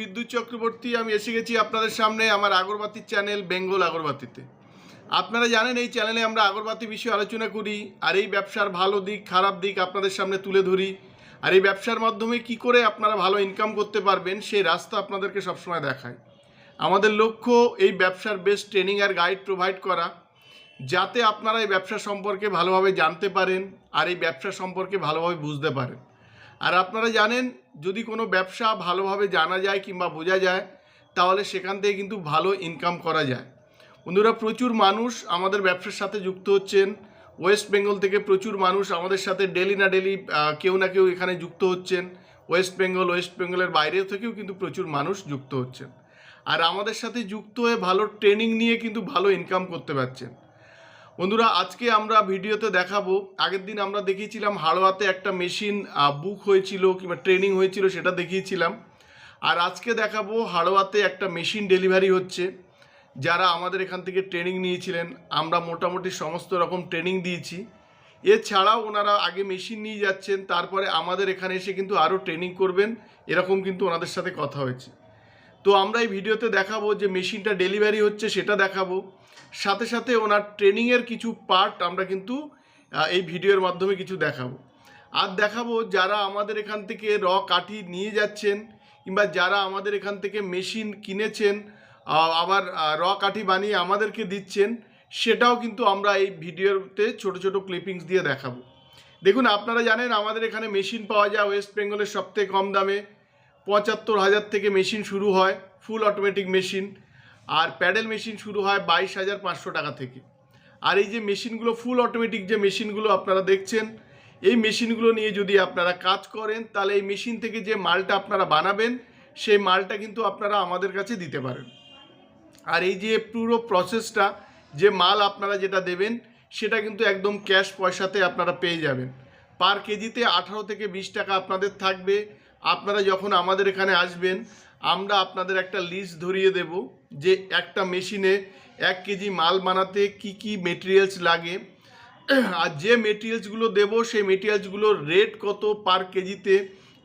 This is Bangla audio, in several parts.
বিদ্যুৎ চক্রবর্তী। আমি এসে গেছি আপনাদের সামনে আমার আগরবাতির চ্যানেল বেঙ্গল আগরবাতিতে। আপনারা জানেন এই চ্যানেলে আমরা আগরবাতি বিষয়ে আলোচনা করি, আর এই ব্যবসার ভালো দিক খারাপ দিক আপনাদের সামনে তুলে ধরি, আর এই ব্যবসার মাধ্যমে কি করে আপনারা ভালো ইনকাম করতে পারবেন সেই রাস্তা আপনাদেরকে সবসময় দেখায়। আমাদের লক্ষ্য এই ব্যবসার বেস্ট ট্রেনিং আর গাইড প্রোভাইড করা, যাতে আপনারা এই ব্যবসা সম্পর্কে ভালোভাবে জানতে পারেন আর এই ব্যবসা সম্পর্কে ভালোভাবে বুঝতে পারেন। আর আপনারা জানেন যদি কোনো ব্যবসা ভালোভাবে জানা যায় কিংবা বোঝা যায় তাহলে সেখান থেকে কিন্তু ভালো ইনকাম করা যায়। বন্ধুরা, প্রচুর মানুষ আমাদের ব্যবসার সাথে যুক্ত হচ্ছেন। ওয়েস্ট বেঙ্গল থেকে প্রচুর মানুষ আমাদের সাথে ডেলি না ডেলি কেউ না কেউ এখানে যুক্ত হচ্ছেন। ওয়েস্ট বেঙ্গলের বাইরেও থেকেও কিন্তু প্রচুর মানুষ যুক্ত হচ্ছেন, আর আমাদের সাথে যুক্ত হয়ে ভালো ট্রেনিং নিয়ে কিন্তু ভালো ইনকাম করতে পারছেন। বন্ধুরা, আজকে আমরা ভিডিওতে দেখাবো, আগের দিন আমরা দেখিয়েছিলাম হাড়োয়াতে একটা মেশিন বুক হয়েছিল কিংবা ট্রেনিং হয়েছিল, সেটা দেখিয়েছিলাম। আর আজকে দেখাবো হাড়োয়াতে একটা মেশিন ডেলিভারি হচ্ছে। যারা আমাদের এখান থেকে ট্রেনিং নিয়েছিলেন, আমরা মোটামুটি সমস্ত রকম ট্রেনিং দিয়েছি। এছাড়াও ওনারা আগে মেশিন নিয়ে যাচ্ছেন, তারপরে আমাদের এখানে এসে কিন্তু আরও ট্রেনিং করবেন, এরকম কিন্তু ওনাদের সাথে কথা হয়েছে। তো আমরা এই ভিডিওতে দেখাবো যে মেশিনটা ডেলিভারি হচ্ছে সেটা দেখাবো, সাথে সাথে ওনার ট্রেনিংয়ের কিছু পার্ট আমরা কিন্তু এই ভিডিওর মাধ্যমে কিছু দেখাবো। আর দেখাবো যারা আমাদের এখান থেকে কাঠি নিয়ে যাচ্ছেন কিংবা যারা আমাদের এখান থেকে মেশিন কিনেছেন আবার কাঠি বানিয়ে আমাদেরকে দিচ্ছেন, সেটাও কিন্তু আমরা এই ভিডিওতে ছোট ছোট ক্লিপিংস দিয়ে দেখাবো। দেখুন, আপনারা জানেন আমাদের এখানে মেশিন পাওয়া যায় ওয়েস্ট বেঙ্গলের সবথেকে কম দামে। ৭৫,০০০ থেকে মেশিন শুরু হয়, ফুল অটোমেটিক মেশিন। আর প্যাডেল মেশিন শুরু হয় ২২,৫০০ টাকা থেকে। আর এই যে মেশিনগুলো ফুল অটোমেটিক যে মেশিনগুলো আপনারা দেখছেন, এই মেশিনগুলো নিয়ে যদি আপনারা কাজ করেন তাহলে এই মেশিন থেকে যে মালটা আপনারা বানাবেন সেই মালটা কিন্তু আপনারা আমাদের কাছে দিতে পারেন। আর এই যে পুরো প্রসেসটা, যে মাল আপনারা যেটা দেবেন সেটা কিন্তু একদম ক্যাশ পয়সাতে আপনারা পেয়ে যাবেন। পার কেজিতে ১৮ থেকে ২০ টাকা আপনাদের থাকবে। আপনারা যখন আমাদের এখানে আসবেন আমরা আপনাদের একটা লিস্ট ধরিয়ে দেব যে একটা মেশিনে ১ কেজি মাল বানাতে কি কি মেটেরিয়ালস লাগে, আর যে মেটেরিয়ালসগুলো দেবো সেই মেটেরিয়ালসগুলোর রেট কত পার কেজিতে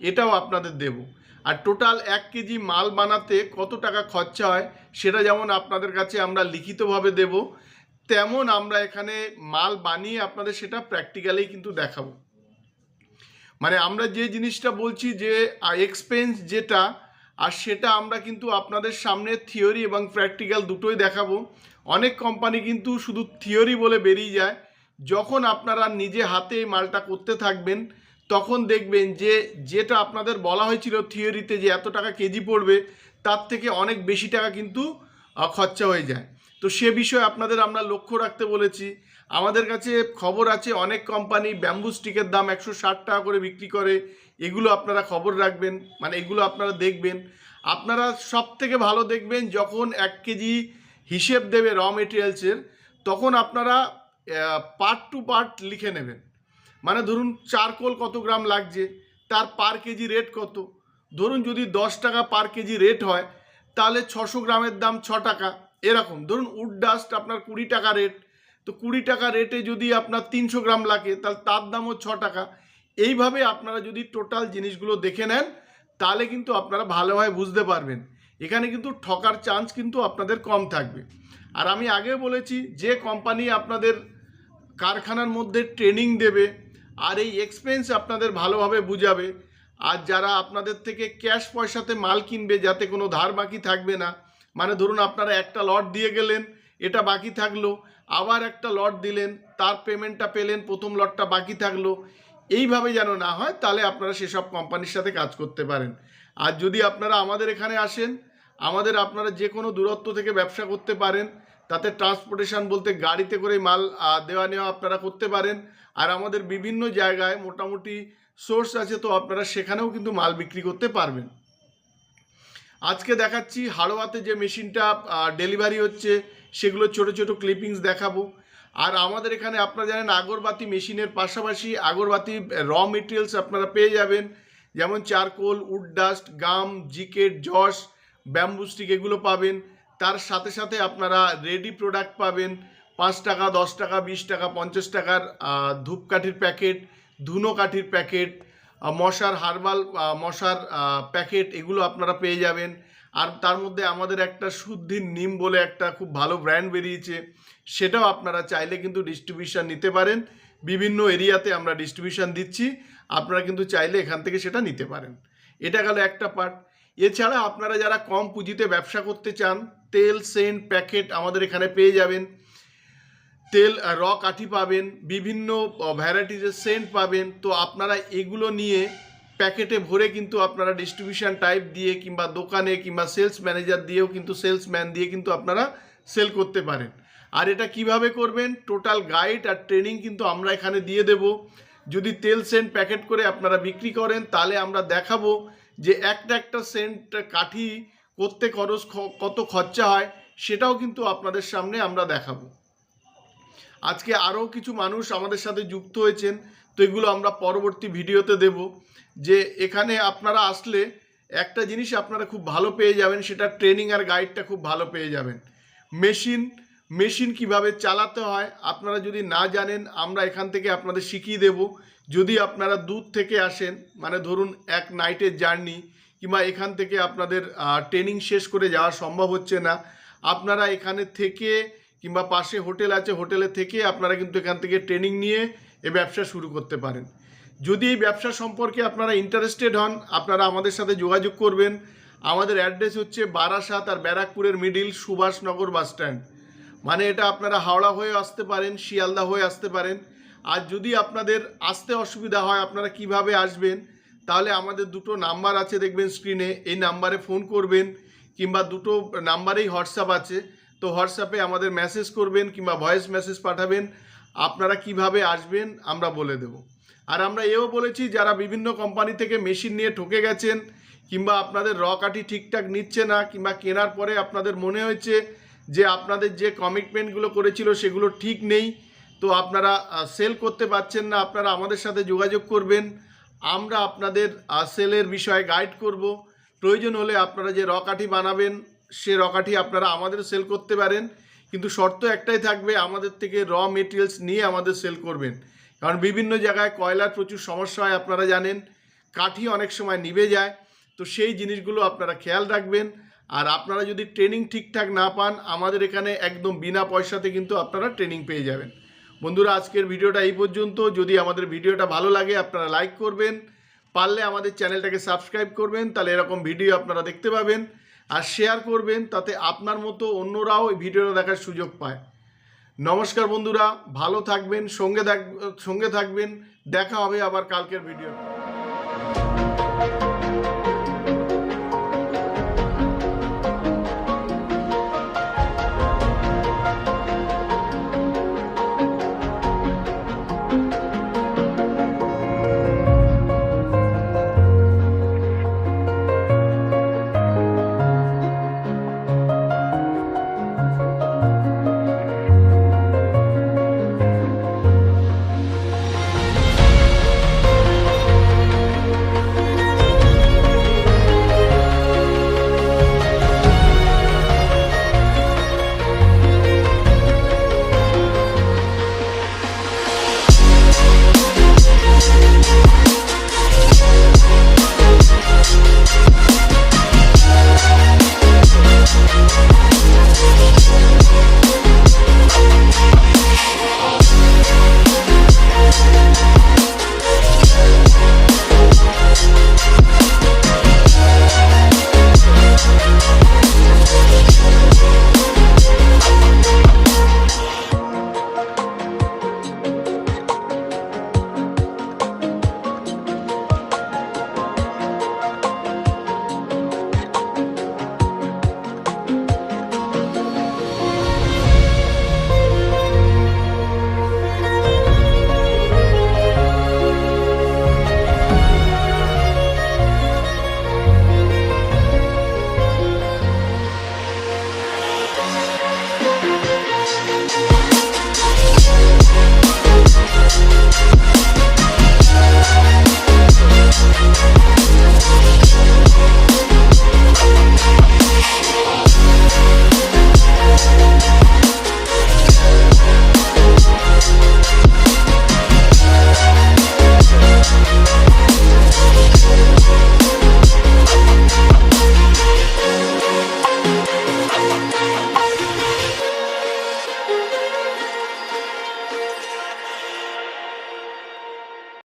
এটাও আপনাদের দেব। আর টোটাল ১ কেজি মাল বানাতে কত টাকা খরচা হয় সেটা যেমন আপনাদের কাছে আমরা লিখিতভাবে দেব, তেমন আমরা এখানে মাল বানিয়ে আপনাদের সেটা প্র্যাকটিক্যালি কিন্তু দেখাবো। মানে আমরা যে জিনিসটা বলছি যে এক্সপেন্স যেটা, আর সেটা আমরা কিন্তু আপনাদের সামনে থিওরি এবং প্র্যাকটিক্যাল দুটোই দেখাবো। অনেক কোম্পানি কিন্তু শুধু থিওরি বলে বেরিয়ে যায়, যখন আপনারা নিজে হাতে এই মালটা করতে থাকবেন তখন দেখবেন যে যেটা আপনাদের বলা হয়েছিল থিওরিতে যে এত টাকা কেজি পড়বে, তার থেকে অনেক বেশি টাকা কিন্তু খরচা হয়ে যায়। তো সে বিষয়ে আপনাদের আমরা লক্ষ্য রাখতে বলেছি। আমাদের কাছে খবর আছে অনেক কোম্পানি ব্যাম্বু স্টিকের দাম ১৬০ টাকা করে বিক্রি করে, এগুলো আপনারা খবর রাখবেন, মানে এগুলো আপনারা দেখবেন। আপনারা সব থেকে ভালো দেখবেন যখন ১ কেজি হিসেব দেবে মেটেরিয়ালসের, তখন আপনারা পার্ট টু পার্ট লিখে নেবেন। মানে ধরুন চারকোল কত গ্রাম লাগছে, তার পার কেজি রেট কত। ধরুন যদি ১০ টাকা পার কেজি রেট হয় তাহলে ৬০০ গ্রামের দাম ৬ টাকা, এরকম। ধরুন উড ডাস্ট আপনার ২০ টাকা রেট, তো ২০ টাকা রেটে যদি আপনার ৩০০ গ্রাম লাগে তাহলে তার দামও ৬ টাকা। এইভাবে আপনারা যদি টোটাল জিনিসগুলো দেখে নেন তাহলে কিন্তু আপনারা ভালোভাবে বুঝতে পারবেন। এখানে কিন্তু ঠকার চান্স কিন্তু আপনাদের কম থাকবে। আর আমি আগে বলেছি যে কোম্পানি আপনাদের কারখানার মধ্যে ট্রেনিং দেবে আর এই এক্সপেন্স আপনাদের ভালোভাবে বুঝাবে, আর যারা আপনাদের থেকে ক্যাশ পয়সাতে মাল কিনবে যাতে কোনো ধার বাকি থাকবে না, মানে ধরুন আপনারা একটা লট দিয়ে গেলেন, এটা বাকি থাকলো, আবার একটা লট দিলেন, তার পেমেন্টটা পেলেন, প্রথম লটটা বাকি থাকলো, এইভাবে যেন না হয়, তাহলে আপনারা সেসব কোম্পানির সাথে কাজ করতে পারেন। আর যদি আপনারা আমাদের এখানে আসেন, আপনারা যে কোনো দূরত্ব থেকে ব্যবসা করতে পারেন, তাতে ট্রান্সপোর্টেশন বলতে গাড়িতে করে মাল দেওয়া নেওয়া আপনারা করতে পারেন। আর আমাদের বিভিন্ন জায়গায় মোটামুটি সোর্স আছে, তো আপনারা সেখানেও কিন্তু মাল বিক্রি করতে পারবেন। আজকে দেখাচ্ছি হাড়োয়াতে যে মেশিনটা ডেলিভারি হচ্ছে সেগুলো ছোট ছোট ক্লিপিংস দেখাবো। আর আমাদের এখানে আপনারা জানেন আগরবাতি মেশিনের পাশাপাশি আগরবাতি মেটেরিয়ালস আপনারা পেয়ে যাবেন, যেমন charcoal, would dust, gum, জিকেট, Jos, bamboo stick, এগুলো পাবেন। তার সাথে সাথে আপনারা রেডি প্রোডাক্ট পাবেন, ৫ টাকা, ১০ টাকা, ২০ টাকা, ৫০ টাকার ধূপকাঠির প্যাকেট, ধুনো কাঠির প্যাকেট, মশার হার্বাল মশার প্যাকেট এগুলো আপনারা পেয়ে যাবেন। আর তার মধ্যে আমাদের একটা শুদ্ধি নিম বলে একটা খুব ভালো ব্র্যান্ড বেরিয়েছে, সেটাও আপনারা চাইলে কিন্তু ডিস্ট্রিবিউশন নিতে পারেন। বিভিন্ন এরিয়াতে আমরা ডিস্ট্রিবিউশন দিচ্ছি, আপনারা কিন্তু চাইলে এখান থেকে সেটা নিতে পারেন। এটা গেল একটা পার্ট। এছাড়া আপনারা যারা কম পুঁজিতে ব্যবসা করতে চান, তেল সেন্ট প্যাকেট আমাদের এখানে পেয়ে যাবেন। তেল র কাঠি পাবেন, বিভিন্ন ভ্যারাইটিজের সেন্ট পাবেন। তো আপনারা এগুলো নিয়ে প্যাকেটে ভরে কিন্তু আপনারা ডিস্ট্রিবিউশন টাইপ দিয়ে কিংবা দোকানে কিংবা সেলস ম্যানেজার দিয়েও কিন্তু সেলসম্যান দিয়ে কিন্তু আপনারা সেল করতে পারেন। আর এটা কিভাবে করবেন, টোটাল গাইড আর ট্রেনিং কিন্তু আমরা এখানে দিয়ে দেব। যদি তেল সেন্ট প্যাকেট করে আপনারা বিক্রি করেন, তাহলে আমরা দেখাবো যে একটা সেন্ট কাঠি করতে কত খরচা হয়, সেটাও কিন্তু আপনাদের সামনে আমরা দেখাবো। আজকে আরও কিছু মানুষ আমাদের সাথে যুক্ত হয়েছেন, তো এগুলো আমরা পরবর্তী ভিডিওতে দেব। যে এখানে আপনারা আসলে একটা জিনিস আপনারা খুব ভালো পেয়ে যাবেন, সেটা ট্রেনিং আর গাইডটা খুব ভালো পেয়ে যাবেন। মেশিন কিভাবে চালাতে হয় আপনারা যদি না জানেন, আমরা এখান থেকে আপনাদের শিখিয়ে দেব। যদি আপনারা দূর থেকে আসেন, মানে ধরুন এক নাইটের জার্নি, কিংবা এখান থেকে আপনাদের ট্রেনিং শেষ করে যাওয়া সম্ভব হচ্ছে না, আপনারা এখানে থেকে কিংবা পাশে হোটেল আছে, হোটেলে থেকে আপনারা কিন্তু এখান থেকে ট্রেনিং নিয়ে এই ব্যবসা শুরু করতে পারেন। যদি এই ব্যবসা সম্পর্কে আপনারা ইন্টারেস্টেড হন, আপনারা আমাদের সাথে যোগাযোগ করবেন। আমাদের অ্যাড্রেস হচ্ছে বারাসাত আর ব্যারাকপুরের মিডিল সুভাষনগর বাস স্ট্যান্ড। মানে এটা আপনারা হাওড়া হয়ে আসতে পারেন, শিয়ালদা হয়ে আসতে পারেন। আর যদি আপনাদের আসতে অসুবিধা হয় আপনারা কিভাবে আসবেন, তাহলে আমাদের দুটো নাম্বার আছে দেখবেন স্ক্রিনে, এই নাম্বারে ফোন করবেন, কিংবা দুটো নাম্বারেই হোয়াটসঅ্যাপ আছে। তো হোয়াটসঅ্যাপে আমাদের মেসেজ করবেন কিংবা ভয়েস মেসেজ পাঠাবেন, আপনারা কিভাবে আসবেন আমরা বলে দেব। আর আমরা এও বলেছি, যারা বিভিন্ন কোম্পানি থেকে মেশিন নিয়ে ঠকে গেছেন, কিংবা আপনাদের র কাঠি ঠিকঠাক নিচ্ছে না, কিংবা কেনার পরে আপনাদের মনে হয়েছে যে আপনাদের যে কমিটমেন্টগুলো করেছিল সেগুলো ঠিক নেই, তো আপনারা সেল করতে পারছেন না, আপনারা আমাদের সাথে যোগাযোগ করবেন। আমরা আপনাদের সেলের বিষয়ে গাইড করব। প্রয়োজন হলে আপনারা যে র কাঠি বানাবেন, সে র কাঠি আপনারা আমাদের সেল করতে পারেন, কিন্তু শর্ত একটাই থাকবে, আমাদের থেকে র মেটেরিয়ালস নিয়ে আমাদের সেল করবেন। কারণ বিভিন্ন জায়গায় কয়লার প্রচুর সমস্যা হয়, আপনারা জানেন, কাঠি অনেক সময় নিভে যায়। তো সেই জিনিসগুলো আপনারা খেয়াল রাখবেন। আর আপনারা যদি ট্রেনিং ঠিকঠাক না পান, আমাদের এখানে একদম বিনা পয়সাতে কিন্তু আপনারা ট্রেনিং পেয়ে যাবেন। বন্ধুরা, আজকের ভিডিওটা এই পর্যন্ত। যদি আমাদের ভিডিওটা ভালো লাগে আপনারা লাইক করবেন, পারলে আমাদের চ্যানেলটাকে সাবস্ক্রাইব করবেন, তাহলে এরকম ভিডিও আপনারা দেখতে পাবেন। আর শেয়ার করবেন, তাতে আপনার মতো অন্যরাও এই ভিডিওটা দেখার সুযোগ পায়। নমস্কার বন্ধুরা, ভালো থাকবেন, সঙ্গে থাকবেন। দেখা হবে আবার কালকের ভিডিও।